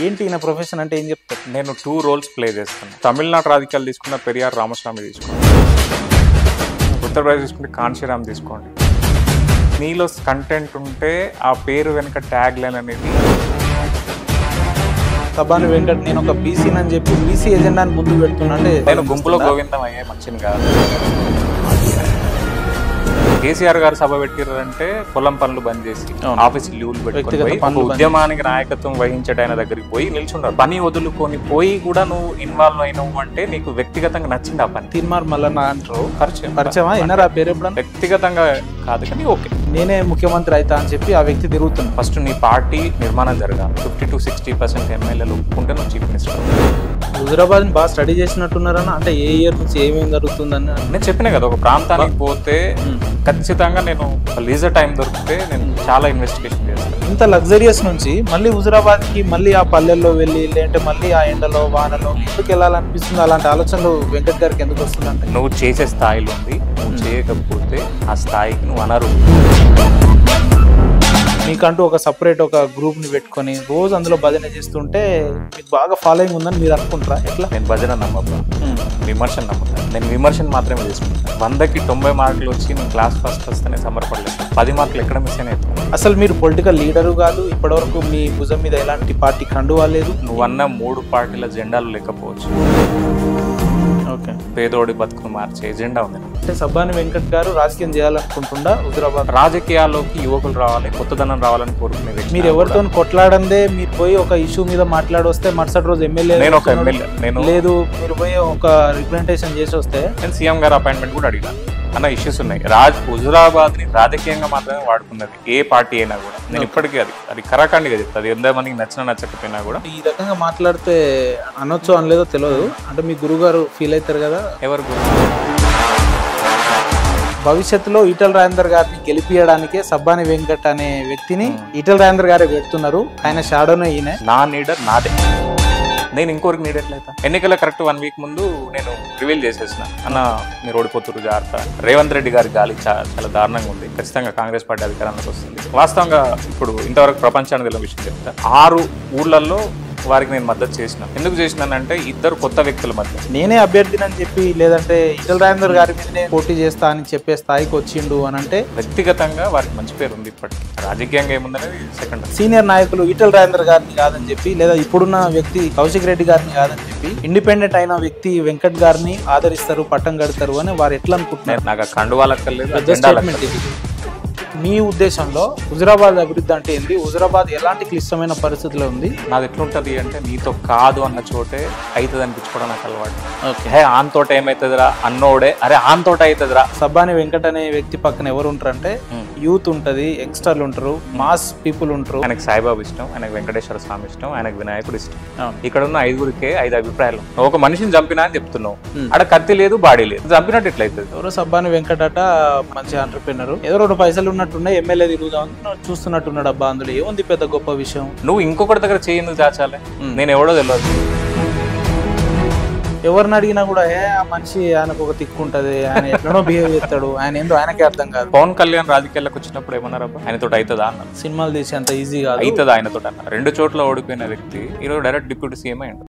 ఏంటి ఈయన ప్రొఫెషన్ అంటే ఏం చెప్తారు? నేను 2 రోల్స్ ప్లే చేస్తాను. తమిళనాడు రాజకీయాలు తీసుకున్న పెరియార్ రామస్వామి తీసుకోండి, ఉత్తరప్రదేశ్ తీసుకుంటే కాంశీరామ్ తీసుకోండి. మీలో కంటెంట్ ఉంటే ఆ పేరు వెనుక ట్యాగ్ లైన్ అనేది సబాని వెంకట్ నేను ఒక బీసీని అని చెప్పి బీసీ ఎజెండాని ముందు పెడుతున్నా అంటే నేను గుంపులో గోవిందం అయ్యే మంచిని కాదు. కేసీఆర్ గారు సభ పెట్టిరంటే పొలం పనులు బంద్ చేసి ఆఫీస్ లీవ్లు పెట్టుకుని ఉద్యమానికి నాయకత్వం వహించడం ఆయన దగ్గరికి పోయి నిల్చున్నారు. పని వదులుకొని పోయి కూడా నువ్వు ఇన్వాల్వ్ అయినావు అంటే నీకు వ్యక్తిగతంగా నచ్చింది ఆ పని. తీర్మార్ మల్లన్న అంటారు పరిచయమా విన్నారా పేరు ఎప్పుడన్నా? వ్యక్తిగతంగా కాదు కానీ ఓకే నేనే ముఖ్యమంత్రి అవుతా అని చెప్పి ఆ వ్యక్తి తిరుగుతున్నా. ఫస్ట్ నీ పార్టీ నిర్మాణం జరగాలి. 50 to 60% ఎమ్మెల్యేలు ఒప్పుకుంటే నువ్వు చీఫ్ మినిస్టర్. హుజురాబాద్ బాగా స్టడీ చేసినట్టున్నారన్న, అంటే ఏ ఇయర్ నుంచి ఏమేమి జరుగుతుందని నేను చెప్పినా కదా. ఒక ప్రాంతానికి పోతే ఖచ్చితంగా నేను లీజర్ టైం దొరికితే నేను చాలా ఇన్వెస్టిగేషన్ చేస్తాను. ఇంత లగ్జరియస్ నుంచి మళ్ళీ హుజురాబాద్ కి మళ్ళీ ఆ పల్లెల్లో వెళ్ళి లేదంటే మళ్ళీ ఆ ఎండలో వానలో ఎందుకు వెళ్ళాలనిపిస్తుంది? అలాంటి ఆలోచనలు వెంకట్ గారికి ఎందుకు వస్తుందంటే నువ్వు చేసే స్థాయిలో ఉంది, నువ్వు చేయకపోతే ఆ స్థాయికి నువ్వు అనరు. మీకంటూ ఒక సపరేట్ ఒక గ్రూప్ ని పెట్టుకొని రోజు అందులో భజన చేస్తుంటే మీకు బాగా ఫాలోయింగ్ ఉందని మీరు అనుకుంటారా? ఎట్లా? నేను భజన నమ్మబ్బా, విమర్శన నమ్ముతాను. నేను విమర్శన మాత్రమే తీసుకుంటాను. 100కి 90 మార్కులు వచ్చి నేను క్లాస్ ఫస్ట్ వస్తేనే సమర్పడలేదు. 10 మార్కులు ఎక్కడ మిస్ అయినా. అసలు మీరు పొలిటికల్ లీడరు కాదు, ఇప్పటివరకు మీ భుజం మీద ఎలాంటి పార్టీ కండువా లేదు. నువ్వన్న 3 పార్టీల జెండాలు లేకపోవచ్చు. ఓకే, పేదోడి బతుకును మార్చే ఎజెండా ఉంది. అంటే సబాని వెంకట్ గారు రాజకీయం చేయాలనుకుంటుండా హుజురాబాద్? రాజకీయాల్లోకి యువకులు రావాలి, కొత్తదనం రావాలని కోరుకునే వ్యక్తి. మీరు ఎవరితో కొట్లాడందే మీరు పోయి ఒక ఇష్యూ మీద మాట్లాడొస్తే మరుసటి రోజు ఎమ్మెల్యే లేదు మీరు పోయి ఒక రిప్రజెంటేషన్ చేసి వస్తే నేను సీఎం గారు అపాయింట్మెంట్ కూడా అడిగాను. అన్న ఇష్యూస్ ఉన్నాయి. హుజురాబాద్ ని రాజకీయంగా మాత్రమే వాడుకున్నది ఏ పార్టీ అయినా కూడా. నేను ఇప్పటికీ అది కరాఖండిగా చెప్తాను. అది ఎంతమందికి నచ్చినా నచ్చకపోయినా కూడా. ఈ రకంగా మాట్లాడితే అనొచ్చో అనలేదో తెలియదు. అంటే మీ గురుగారు ఫీల్ అవుతారు కదా. ఎవరు భవిష్యత్తులో ఈటల రాజేందర్ గారిని గెలిపియడానికే సబాని వెంకట్ అనే వ్యక్తిని ఈటల రాజేందర్ గారే పెడుతున్నారు. ఆయన షాడోనే ఈయన. నా నీడర్ నాదే, నేను ఇంకోరికి నీడెట్లయితా. ఎన్నికల కరెక్ట్ 1 వీక్ ముందు నేను రివీల్ చేసేసిన, అన్న మీరు ఓడిపోతున్నారు జాగ్రత్త. రేవంత్ రెడ్డి గారి గాలి చాలా దారుణంగా ఉంది, ఖచ్చితంగా కాంగ్రెస్ పార్టీ అధికారంలోకి వస్తుంది. వాస్తవంగా ఇప్పుడు ఇంతవరకు ప్రపంచానికి తెలియని విషయం చెప్తా. 6 ఊర్లలో వారికి నేను మద్దతు చేసిన. ఎందుకు చేసినానంటే 2 కొత్త వ్యక్తుల మధ్య నేనే అభ్యర్థిని అని చెప్పి లేదంటే ఈటల రాజేందర్ గారి మీదనే పోటీ చేస్తా అని చెప్పే స్థాయికి వచ్చిండు అని అంటే వ్యక్తిగతంగా వారికి మంచి పేరు ఉంది. ఇప్పటికీ రాజకీయంగా ఏముందనేది సెకండ్. సీనియర్ నాయకులు ఈటల రాజేందర్ గారిని కాదని చెప్పి లేదా ఇప్పుడున్న వ్యక్తి కౌశిక్ రెడ్డి గారిని కాదని చెప్పి ఇండిపెండెంట్ అయిన వ్యక్తి వెంకట్ గారిని ఆదరిస్తారు, పట్టం కడతారు అని వారు ఎట్లా అనుకుంటున్నారు? నాకు కండువాలక్కర్లేదు. మీ ఉద్దేశంలో హుజురాబాద్ అభివృద్ధి అంటే ఏంటి? హుజురాబాద్ ఎలాంటి క్లిష్టమైన పరిస్థితిలో ఉంది? నాది ఎట్లుంటది అంటే నీతో కాదు అన్న చోటే అవుతుంది అనిపించుకోవడం నాకు అలవాటు. ఓకే, హే ఆన్ తోట ఏమైతుందిరా అన్నోడే అరే ఆన్ తోట అవుతుందిరా. సబాని వెంకట్ అనే వ్యక్తి పక్కన ఎవరు ఉంటారంటే యూత్ ఉంటది, యంగ్స్టర్లు ఉంటారు, మాస్ పీపుల్ ఉంటారు. ఆయనకు సాయిబాబు ఇష్టం, ఆయనకు వెంకటేశ్వర స్వామి ఇష్టం, ఆయనకు వినాయకుడు ఇష్టం. ఇక్కడ ఉన్న 5గురికే 5 అభిప్రాయాలు. ఒక మనిషిని చంపినా అని చెప్తున్నావు, అక్కడ కత్తి లేదు బాడీ లేదు, చంపినట్టు ఎట్లయితుంది? ఎవరో సబాని వెంకట్ అట మంచి ఎంటర్‌ప్రెన్యూర్, ఏదో 2 పైసలు ఉన్నట్టున్నాయి, ఎమ్మెల్యే తిరుగుదామని చూస్తున్నట్టున్నాడు. అబ్బా అందులో ఏముంది పెద్ద గొప్ప విషయం? నువ్వు ఇంకొకటి దగ్గర చేయందుకు చాచాలే? నేను ఎవడో తెలియదు. ఎవరిని అడిగినా కూడా ఆ మనిషి ఆయనకు ఒక తిక్కు ఉంటది, ఆయన ఎట్లనో బిహేవ్ చేస్తాడు, ఆయన ఏందో ఆయనకే అర్థం కాదు. పవన్ కళ్యాణ్ రాజకీయాలకు వచ్చినప్పుడు ఏమన్నారు? ఆయనతో అవుతుందా అన్నారు. సినిమాలు తీసి అంత ఈజీగా అవుతుందా ఆయనతో అన్నారు. 2 చోట్ల ఓడిపోయిన వ్యక్తి ఈరోజు డైరెక్ట్ డిప్యూటీ సీఎం అయ్యిండు.